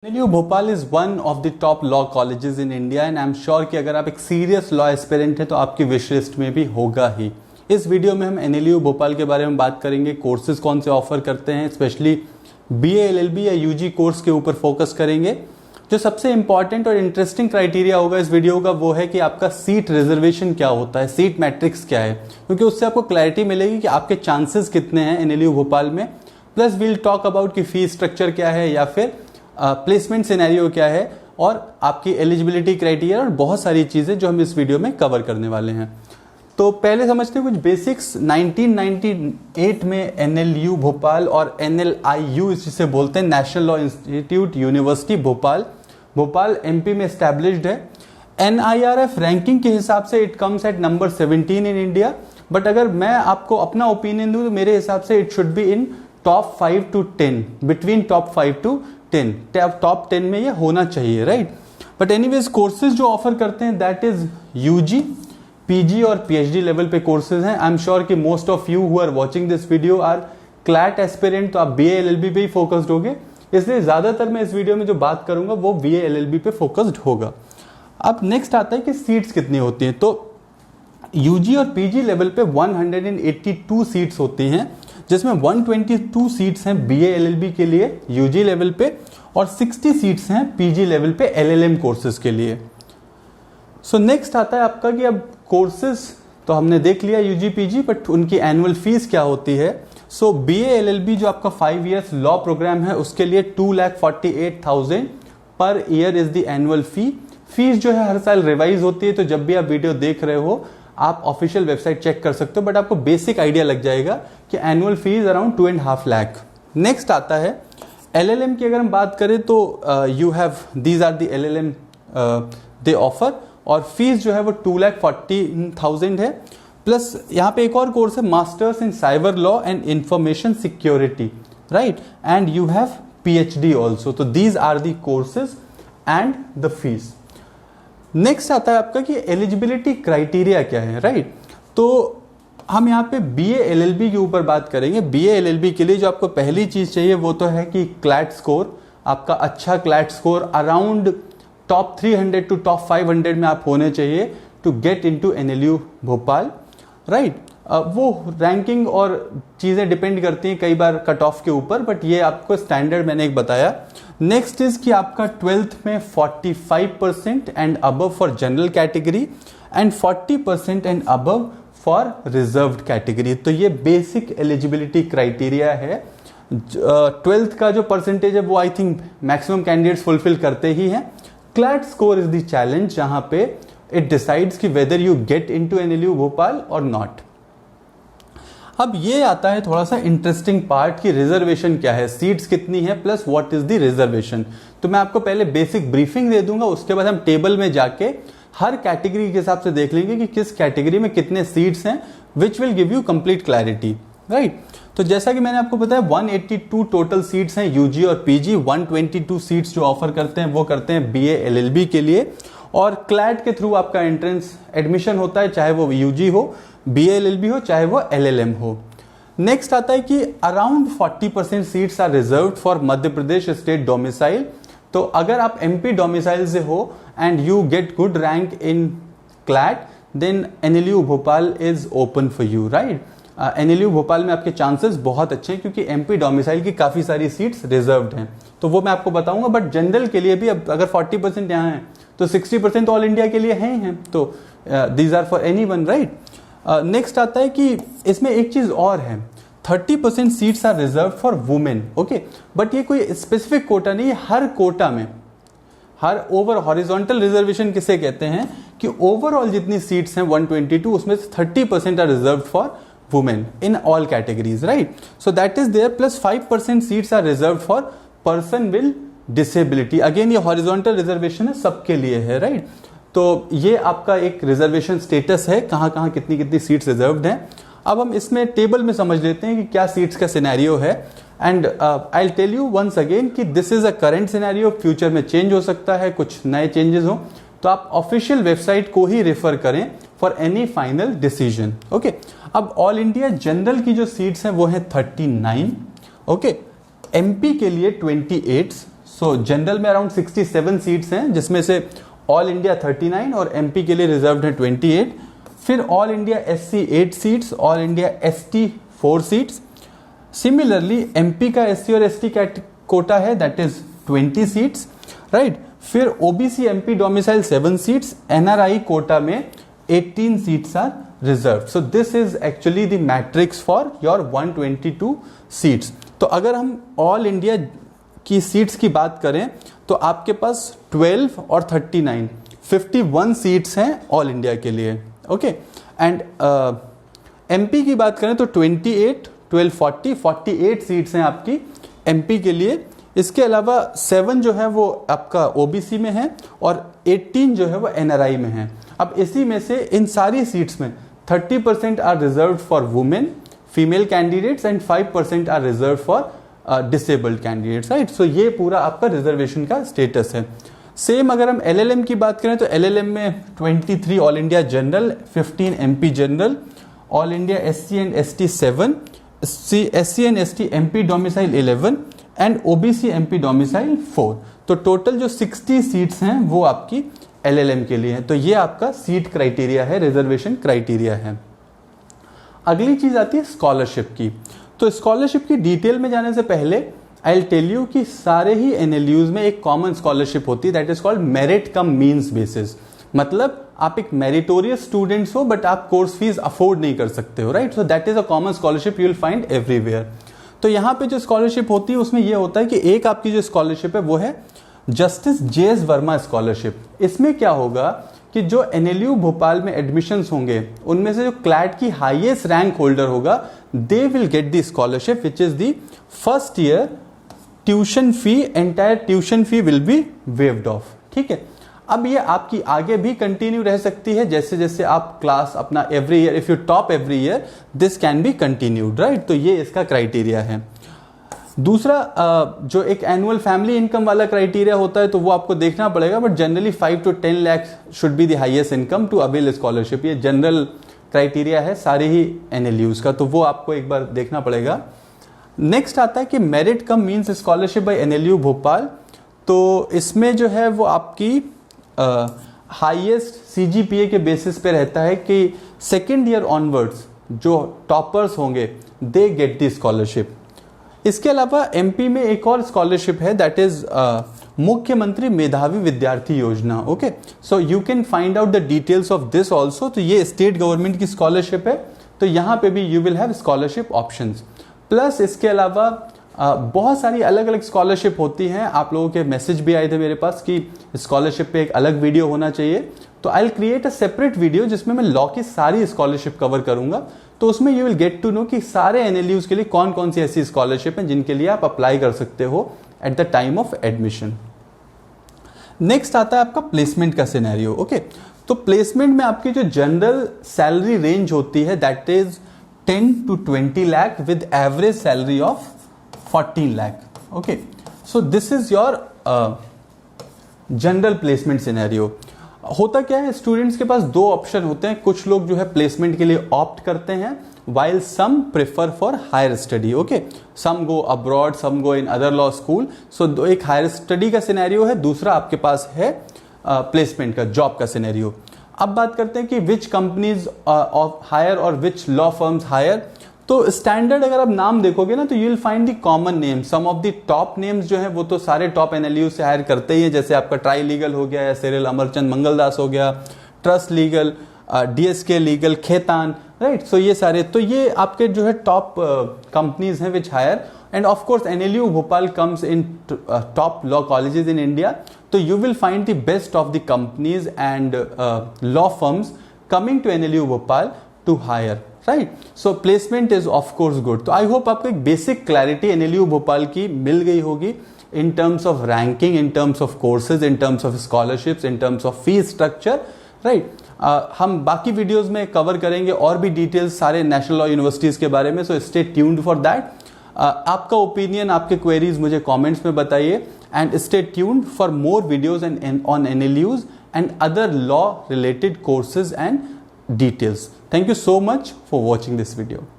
NLU Bhopal is one of the top law colleges in India and I am sure कि अगर आप एक serious law aspirant हैं तो आपकी विश लिस्ट में भी होगा ही। इस वीडियो में हम NLU भोपाल के बारे में बात करेंगे, कोर्सेज कौन से ऑफर करते हैं, स्पेशली BA LLB या UG कोर्स के ऊपर फोकस करेंगे। जो सबसे इंपॉर्टेंट और इंटरेस्टिंग क्राइटेरिया होगा इस वीडियो का वो है कि आपका सीट रिजर्वेशन क्या होता है, सीट मैट्रिक्स क्या है, क्योंकि उससे आपको क्लैरिटी मिलेगी कि आपके चांसेस कितने हैं NLU भोपाल में। प्लस वील टॉक अबाउट कि फीस स्ट्रक्चर क्या है या फिर प्लेसमेंट सिनेरियो क्या है और आपकी एलिजिबिलिटी क्राइटेरिया और बहुत सारी चीजें जो हम इस वीडियो में कवर करने वाले हैं। तो पहले समझते हैं कुछ बेसिक्स। 1998 में NLU भोपाल और NLIU जिसे बोलते हैं national law institute university Bhopal MP में एस्टैब्लिश्ड है। NIRF रैंकिंग के हिसाब से it comes at number 17 in India, but अगर मैं आपको अपना ओपिनियन दूं तो मेरे हिसाब से it should be in top 5 to 10, between top 5 to 10, top 10 में ये होना चाहिए, राइट। बट एनीवेज कोर्सेज जो ऑफर करते हैं दैट इज UG, PG और PhD लेवल पे कोर्सेज हैं। आई एम श्योर कि most of you who are watching this video are CLAT aspirant, तो आप BA LLB पे ही फोकस्ड होगे, इसलिए ज्यादातर मैं इस वीडियो में जो बात करूंगा वो BA LLB पे फोकस्ड होगा। अब नेक्स्ट आता है कि सीट्स कितनी होती हैं। तो UG और PG लेवल पे 182 सीट्स होती हैं, जिसमें 122 सीट्स हैं BA LLB के लिए UG लेवल पे और 60 सीट्स हैं PG लेवल पे LLM कोर्सेज के लिए। सो नेक्स्ट आता है आपका कि अब कोर्सेज तो हमने देख लिया UG PG, बट उनकी एनुअल फीस क्या होती है। सो BA LLB जो आपका 5 इयर्स लॉ प्रोग्राम है उसके लिए 2,48,000 per year is the annual fees जो है हर साल रिवाइज होती है, तो जब भी आप वीडियो देख रहे हो आप ऑफिशियल वेबसाइट चेक कर सकते हो, बट आपको बेसिक आइडिया लग जाएगा कि annual fees around 2.5 lakh. Next आता है LLM की। अगर हम बात करें तो you have these are the LLM they offer, और फीस जो है वो 2,40,000 है। प्लस यहाँ पे एक और कोर्स है masters in cyber law and information security, right, and you have PhD also. तो these are the courses and the fees. Next आता है आपका कि एलिजिबिलिटी क्राइटेरिया क्या है, राइट। तो हम यहाँ पे BA LLB के ऊपर बात करेंगे। BA LLB के लिए जो आपको पहली चीज चाहिए वो तो है कि क्लैट स्कोर, आपका अच्छा CLAT score around top 300 to top 500 में आप होने चाहिए to get into NLU Bhopal, right. वो रैंकिंग और चीजें डिपेंड करती हैं कई बार कट ऑफ के ऊपर, बट ये आपको स्टैंडर्ड मैंने एक बताया। नेक्स्ट इज कि आपका 12th में 45% and above for general category and 40% and above for reserved category. तो ये बेसिक एलिजिबिलिटी क्राइटेरिया है। 12th का जो परसेंटेज है वो I think maximum candidates fulfil करते ही हैं। CLAT score is the challenge, जहां पे इट डिसाइड्स कि whether you get into NLU Bhopal और नॉट। अब ये आता है थोड़ा सा इंटरेस्टिंग पार्ट कि रिजर्वेशन क्या है, सीट्स कितनी है, plus what is the reservation. तो मैं आपको पहले बेसिक ब्रीफिंग दे दूंगा, उसके बाद हम टेबल में जाके हर कैटेगरी के हिसाब से देख लेंगे कि किस कैटेगरी में कितने सीट्स हैं, which will give you complete clarity, right. तो जैसा कि मैंने आपको बताया 182 टोटल सीट्स हैं UG और PG। 122 सीट्स जो ऑफर करते हैं वो करते हैं BA LLB के लिए, और क्लैट के थ्रू आपका एंट्रेंस एडमिशन होता है, चाहे वो UG हो, BA LLB हो, चाहे वो LLM हो। नेक्स्ट आता है कि around 40% seats are reserved for Madhya Pradesh state domicile. तो अगर आप MP डोमिसाइल से हो and you get good rank in CLAT, then NLU Bhopal is open for you, right. NLU Bhopal में आपके चांसेस बहुत अच्छे हैं क्योंकि MP डोमिसाइल की काफी सारी सीट्स रिजर्व्ड हैं, तो वो मैं आपको बताऊंगा। बट जनरल के लिए भी अब अगर 40% यहाँ है तो 60% ऑल इंडिया के लिए हैं, तो these are for anyone, right. Next आता है कि इसमें एक चीज और है, 30% seats are reserve for women, okay. But ये कोई स्पेसिफिक कोटा नहीं है, हर कोटा में, हर ओवर हॉरिजॉन्टल रिजर्वेशन किसे कहते हैं कि ओवरऑल जितनी सीट्स हैं 122, उसमें 30% are reserve for women in all categories, right. So that is there. Plus 5% seats are reserve for person with disability. Again ये हॉरिजॉन्टल रिजर्वेशन है, सबके लिए है, राइट। तो ये आपका एक रिजर्वेशन स्टेटस है, कहां कहां कितनी कितनी सीट्स रिजर्व्ड हैं। अब हम इसमें टेबल में समझ लेते हैं कि क्या सीट्स का सिनेरियो है, and I will tell you once again कि this is a current scenario, future में चेंज हो सकता है, कुछ नए चेंजेस हो, तो आप ऑफिशियल वेबसाइट को ही रेफर करें for any final decision, okay. अब ऑल इंडिया जनरल की जो सीट्स हैं वो है 39, ओके। MP के लिए 28, सो जनरल में अराउंड 67 सीट्स हैं, जिसमें से ऑल इंडिया 39 और एमपी के लिए रिजर्व्ड है 28। फिर all India SC 8 seats, all India ST 4 seats. Similarly MP का एससी और एसटी कोटा है, दैट इज 20 सीट्स, राइट। फिर OBC MP domicile 7 seats, NRI quota में 18 seats are reserve. So this is actually the matrix for your 122 seats. तो अगर हम all India की seats की बात करें तो आपके पास 12 और 39 51 सीट्स हैं ऑल इंडिया के लिए, ओके। एंड एमपी की बात करें तो 28 12 40 48 सीट्स हैं आपकी एमपी के लिए। इसके अलावा 7 जो है वो आपका ओबीसी में है और 18 जो है वो एनआरआई में है। अब इसी में से इन सारी सीट्स में 30% are reserved for women female candidates and 5% are reserve for disabled candidates, right. So ये पूरा आपका रिजर्वेशन का स्टेटस है। सेम अगर हम एलएलएम की बात करें तो एलएलएम में 23 all India general, 15 MP general, all India SC and ST 7, SC and ST MP domicile 11 and OBC MP domicile 4। तो टोटल जो 60 सीट्स हैं वो आपकी एलएलएम के लिए है। तो ये आपका सीट क्राइटेरिया है, रिजर्वेशन क्राइटेरिया है। अगली चीज आती है स्कॉलरशिप की। तो स्कॉलरशिप की डिटेल में जाने से पहले आई विल टेल यू कि सारे ही एनएलयूज में एक कॉमन स्कॉलरशिप होती है, that is called merit cum means basis. मतलब आप एक मेरिटोरियस स्टूडेंट्स हो बट आप कोर्स फीस अफोर्ड नहीं कर सकते हो, right. So that is a common scholarship you will find everywhere. तो यहाँ पे जो स्कॉलरशिप होती है उसमें यह होता है कि एक आपकी जो स्कॉलरशिप है वो है जस्टिस जेएस वर्मा स्कॉलरशिप। इसमें क्या होगा कि जो एनएलयू भोपाल में एडमिशंस होंगे उनमें से जो क्लैट की हाईएस्ट रैंक होल्डर होगा they will get the scholarship which is the first year tuition fee, entire tuition fee will be waived of, ठीक है। अब ये आपकी आगे भी कंटिन्यू रह सकती है, जैसे जैसे आप क्लास अपना every year, if you top every year this can be continued, right. तो ये इसका क्राइटेरिया है। दूसरा जो एक एनुअल फैमिली इनकम वाला क्राइटेरिया होता है तो वो आपको देखना पड़ेगा, but generally 5 to 10 lakh should be the highest income to avail scholarship. ये जनरल क्राइटेरिया है सारे ही एनएलयूज का, तो वो आपको एक बार देखना पड़ेगा। नेक्स्ट आता है कि merit cum means scholarship by NLU Bhopal. तो इसमें जो है वो आपकी हाईएस्ट सीजीपीए के बेसिस पे रहता है कि सेकेंड ईयर ऑनवर्ड्स जो टॉपर्स होंगे दे गेट दी स्कॉलरशिप। इसके अलावा एमपी में एक और स्कॉलरशिप है दैट इज मुख्यमंत्री मेधावी विद्यार्थी योजना, okay. So you can find out the details of this also. तो ये स्टेट गवर्नमेंट की स्कॉलरशिप है, तो यहाँ पे भी you will have scholarship options. Plus इसके अलावा बहुत सारी अलग अलग स्कॉलरशिप होती हैं। आप लोगों के मैसेज भी आए थे मेरे पास कि स्कॉलरशिप पे एक अलग वीडियो होना चाहिए, तो I will create a separate video जिसमें मैं लॉ की सारी स्कॉलरशिप कवर करूंगा। तो उसमें you will get to know कि सारे एनएलयूज के लिए कौन कौन सी ऐसी स्कॉलरशिप है जिनके लिए आप अप्लाई कर सकते हो at the time of admission. Next आता है आपका प्लेसमेंट का सिनेरियो, ओके। तो प्लेसमेंट में आपकी जो जनरल सैलरी रेंज होती है that is 10 to 20 lakh with average salary of 14 lakh, okay. So this is your general placement scenario. होता क्या है, स्टूडेंट्स के पास दो ऑप्शन होते हैं। कुछ लोग जो है प्लेसमेंट के लिए ऑप्ट करते हैं while some prefer for higher study, okay. Some go abroad, some go in other law school. So एक हायर स्टडी का सिनेरियो है, दूसरा आपके पास है प्लेसमेंट का, जॉब का सिनेरियो। अब बात करते हैं कि विच कंपनीज ऑफ हायर और विच लॉ फर्म्स हायर। तो स्टैंडर्ड अगर आप नाम देखोगे ना तो you will find the common name. Some of the top names जो है वो तो सारे टॉप एनएलयू से हायर करते ही है, जैसे आपका ट्राई लीगल हो गया या सेरिल अमरचंद मंगलदास हो गया, trust legal, DSK legal, Khetan, right. So ये सारे, तो ये आपके जो है टॉप कंपनीज हैं which hire. And of course NLU Bhopal comes in top law colleges in India. तो you will find the best of the companies and law firms coming to NLU Bhopal to hire, right? So placement is of course good. तो I hope आपको एक basic clarity NLU Bhopal की मिल गई होगी in terms of ranking, in terms of courses, in terms of scholarships, in terms of fee structure, right? हम बाकी videos में cover करेंगे और भी डिटेल्स सारे नेशनल लॉ यूनिवर्सिटीज के बारे में, so stay tuned for that. आपका ओपिनियन, आपके क्वेरीज मुझे कमेंट्स में बताइए, and stay tuned for more videos on NLUs and other law related courses and details. Thank you so much for watching this video.